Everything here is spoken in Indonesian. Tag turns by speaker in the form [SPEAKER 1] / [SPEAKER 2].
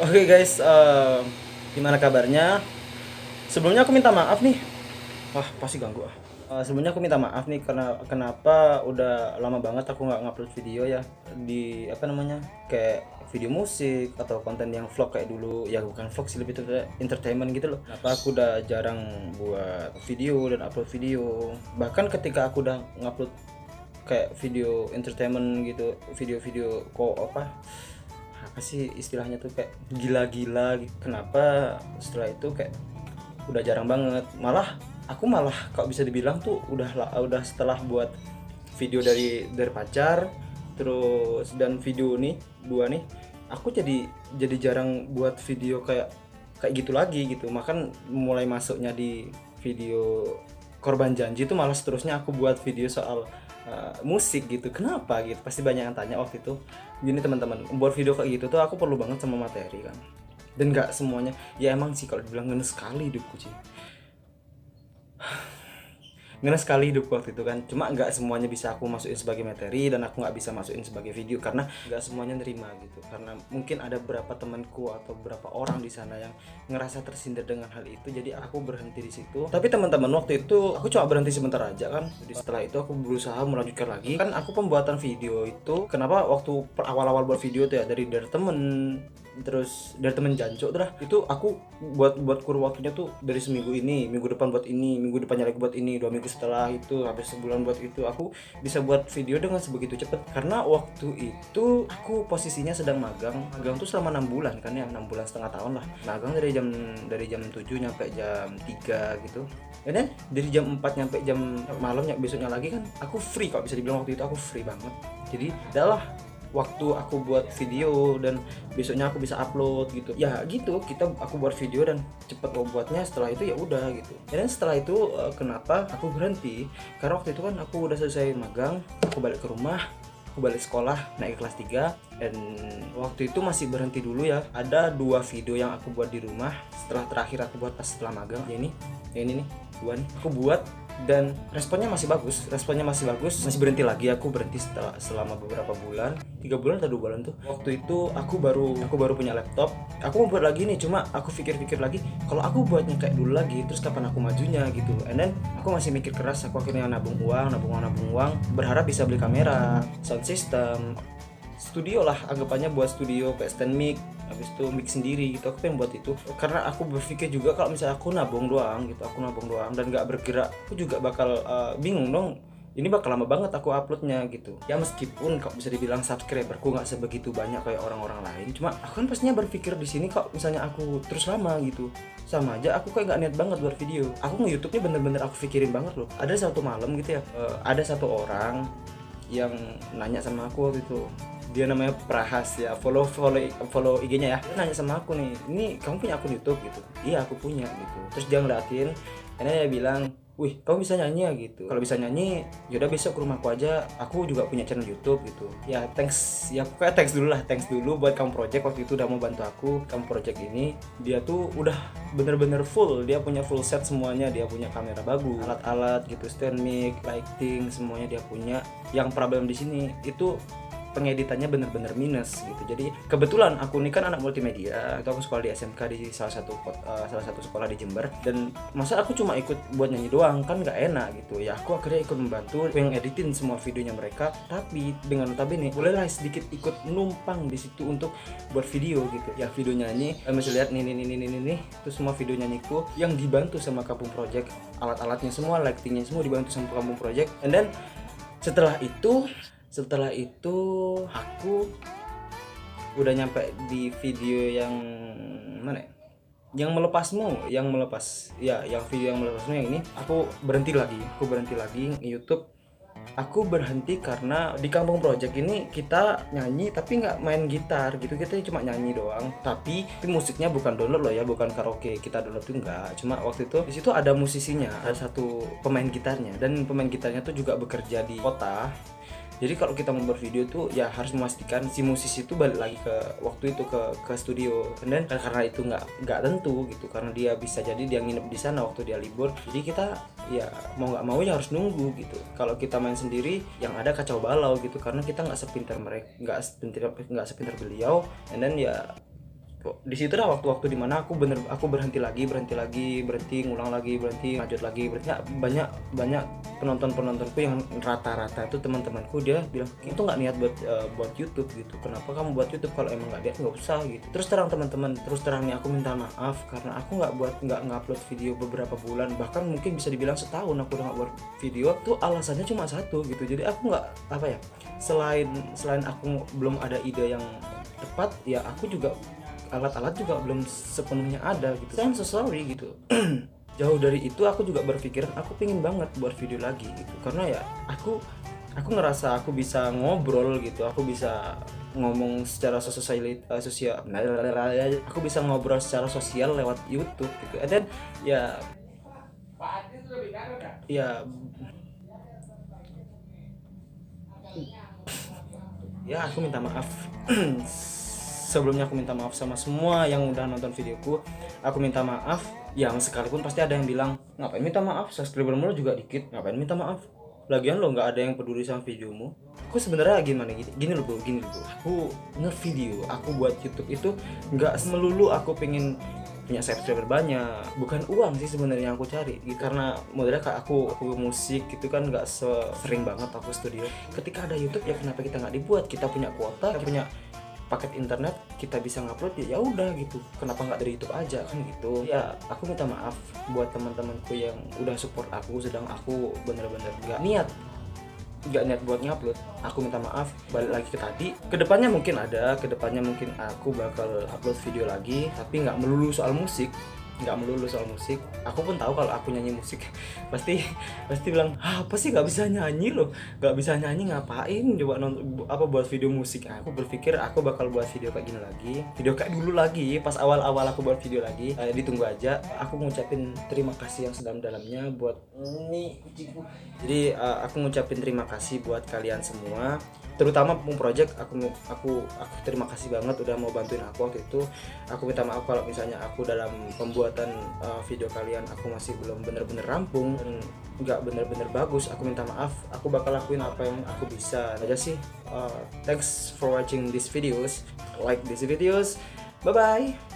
[SPEAKER 1] Oke guys, gimana kabarnya? Sebelumnya aku minta maaf nih. Wah, pasti ganggu ah. Sebelumnya aku minta maaf nih karena kenapa udah lama banget aku nggak ngupload video ya di apa namanya kayak video musik atau konten yang vlog kayak dulu ya, bukan vlog sih, lebih itu kayak entertainment gitu loh. Kenapa aku udah jarang buat video dan upload video, bahkan ketika aku udah ngupload kayak video entertainment gitu, video-video kok apa sih istilahnya tuh kayak gila-gila gitu. Kenapa setelah itu kayak udah jarang banget, malah kalau bisa dibilang tuh udah setelah buat video dari pacar terus dan video nih dua nih, aku jadi jarang buat video kayak kayak gitu lagi gitu. Makan mulai masuknya di video korban janji itu malah seterusnya aku buat video soal musik gitu. Kenapa gitu, pasti banyak yang tanya waktu itu. Gini teman-teman, buat video kayak gitu tuh aku perlu banget sama materi kan, dan nggak semuanya ya emang sih kalau dibilang ngenes sekali hidupku sih, ngenes sekali hidup waktu itu kan. Cuma nggak semuanya bisa aku masukin sebagai materi dan aku nggak bisa masukin sebagai video karena nggak semuanya nerima gitu. Karena mungkin ada beberapa temanku atau beberapa orang di sana yang ngerasa tersindir dengan hal itu, jadi aku berhenti di situ. Tapi teman-teman, waktu itu aku cuma berhenti sebentar aja kan, jadi setelah itu aku berusaha melanjutkan lagi kan. Aku pembuatan video itu kenapa waktu awal-awal buat video tuh ya dari temen, terus dari temen jancok tuh lah, itu aku buat kurun waktunya tuh dari seminggu ini, minggu depan buat ini, minggu depannya lagi buat ini, 2 minggu setelah itu, habis sebulan buat itu. Aku bisa buat video dengan sebegitu cepet karena waktu itu aku posisinya sedang magang tuh selama 6 bulan kan ya, 6 bulan setengah tahun lah magang, dari jam 7 nyampe jam 3 gitu. Dan then dari jam 4 nyampe jam malam besoknya lagi kan aku free, kalau bisa dibilang waktu itu aku free banget. Jadi adalah waktu aku buat video dan besoknya aku bisa upload gitu ya gitu. Aku buat video dan cepet buatnya, setelah itu ya udah gitu. Dan setelah itu kenapa aku berhenti, karena waktu itu kan aku udah selesai magang, aku balik ke rumah, aku balik sekolah naik ke kelas 3. Dan waktu itu masih berhenti dulu ya, ada 2 video yang aku buat di rumah setelah terakhir aku buat pas setelah magang ya. Ini nih 2 nih aku buat dan responnya masih bagus, masih berhenti lagi. Aku berhenti selama beberapa bulan, 3 bulan atau 2 bulan tuh. Waktu itu aku baru punya laptop, aku mau buat lagi nih. Cuma aku pikir-pikir lagi, kalau aku buatnya kayak dulu lagi terus kapan aku majunya gitu. And then aku masih mikir keras, aku akhirnya nabung uang, berharap bisa beli kamera, sound system, studio lah anggapannya, buat studio kayak stand mic, habis itu mic sendiri gitu. Aku pengen buat itu karena aku berpikir juga kalau misalnya aku nabung doang dan nggak bergerak, aku juga bakal bingung dong, ini bakal lama banget aku uploadnya gitu ya. Meskipun kalau bisa dibilang subscriberku nggak sebegitu banyak kayak orang-orang lain, cuma aku kan pastinya berpikir di sini kalau misalnya aku terus lama gitu, sama aja aku kayak nggak niat banget buat video. Aku nge-YouTube nya bener-bener aku pikirin banget loh. Ada satu malam gitu ya, ada satu orang yang nanya sama aku waktu itu, dia namanya Prahas ya, follow IG-nya ya. Dia nanya sama aku nih, ini kamu punya akun YouTube gitu? Iya aku punya gitu. Terus dia ngeliatin, karena dia bilang, wih kamu bisa nyanyi ya gitu. Kalau bisa nyanyi yaudah besok ke rumahku aja, aku juga punya channel YouTube gitu. Ya thanks ya, pokoknya thanks dulu buat kamu project waktu itu udah mau bantu aku. Kamu project ini dia tuh udah bener-bener full, dia punya full set semuanya, dia punya kamera bagus, alat-alat gitu, stand mic, lighting, semuanya dia punya. Yang problem di sini itu pengeditannya bener-bener minus gitu. Jadi kebetulan aku ini kan anak multimedia, itu aku sekolah di SMK di salah satu sekolah di Jember. Dan masa aku cuma ikut buat nyanyi doang kan nggak enak gitu ya. Aku akhirnya ikut membantu yang editin semua videonya mereka, tapi dengan notabene bolehlah sedikit ikut numpang di situ untuk buat video gitu ya. Video nyanyi, bisa lihat nih itu semua video nyanyiku yang dibantu sama Kampung Project, alat-alatnya semua, lightingnya semua dibantu sama Kampung Project. And then setelah itu aku udah nyampe di video yang mana ya? Yang melepasmu, yang video yang melepasmu yang ini. Aku berhenti lagi YouTube. Aku berhenti karena di Kampung Project ini kita nyanyi tapi nggak main gitar gitu, kita cuma nyanyi doang. Tapi musiknya bukan download loh ya, bukan karaoke kita download tuh enggak. Cuma waktu itu di situ ada musisinya, ada satu pemain gitarnya, dan pemain gitarnya tuh juga bekerja di kota. Jadi kalau kita mau bervideo tuh ya harus memastikan si musisi itu balik lagi ke waktu itu ke studio. Dan karena itu nggak tentu gitu, karena dia bisa jadi dia nginep di sana waktu dia libur. Jadi kita ya mau nggak mau ya harus nunggu gitu. Kalau kita main sendiri yang ada kacau balau gitu, karena kita nggak sepintar mereka, nggak sepintar beliau. And then ya di situ lah waktu-waktu dimana aku berhenti lagi, ngulang lagi, berhenti, lanjut lagi, berarti banyak penontonku yang rata-rata itu teman-temanku, dia bilang itu nggak niat buat YouTube gitu, kenapa kamu buat YouTube, kalau emang nggak niat nggak usah gitu. Terus terang nih aku minta maaf karena aku nggak upload video beberapa bulan, bahkan mungkin bisa dibilang setahun aku udah nggak buat video. Tuh alasannya cuma satu gitu, jadi aku nggak apa ya, selain aku belum ada ide yang tepat ya, aku juga alat-alat juga belum sepenuhnya ada gitu. I'm so sorry gitu. Jauh dari itu aku juga berpikiran aku pengen banget buat video lagi gitu, karena ya aku ngerasa aku bisa ngobrol gitu, aku bisa ngomong secara sosial, aku bisa ngobrol secara sosial lewat YouTube gitu. And then ya aku minta maaf. Sebelumnya aku minta maaf sama semua yang udah nonton videoku. Aku minta maaf yang sekalipun pasti ada yang bilang, ngapain minta maaf, subscribermu juga dikit, ngapain minta maaf, lagian lo nggak ada yang peduli sama videomu. Aku sebenarnya gini loh bro, aku nge-video, aku buat YouTube itu nggak melulu aku pengen punya subscriber banyak, bukan uang sih sebenarnya yang aku cari gitu. Karena modelnya kayak aku musik gitu kan nggak sering banget aku studio. Ketika ada YouTube ya kenapa kita nggak dibuat, kita punya kuota, kita punya paket internet, kita bisa ngupload ya udah gitu, kenapa nggak dari YouTube aja kan gitu ya. Aku minta maaf buat teman-temanku yang udah support aku, sedang aku bener-bener nggak niat buat ngupload. Aku minta maaf. Balik lagi ke tadi, kedepannya mungkin aku bakal upload video lagi, tapi nggak melulu soal musik. Aku pun tahu kalau aku nyanyi musik pasti bilang, apa sih nggak bisa nyanyi loh, ngapain coba buat video musik. Aku berpikir aku bakal buat video kayak gini lagi, video kayak dulu lagi pas awal aku buat video lagi. Ditunggu aja. Aku ngucapin terima kasih yang sedalam-dalamnya buat ini. Jadi aku ngucapin terima kasih buat kalian semua, terutama Pung Project. Aku terima kasih banget udah mau bantuin aku waktu itu. Aku minta maaf kalau misalnya aku dalam pembuatan video kalian aku masih belum bener-bener rampung dan nggak bener-bener bagus. Aku minta maaf. Aku bakal lakuin apa yang aku bisa aja sih. Thanks for watching these videos, like these videos, bye bye.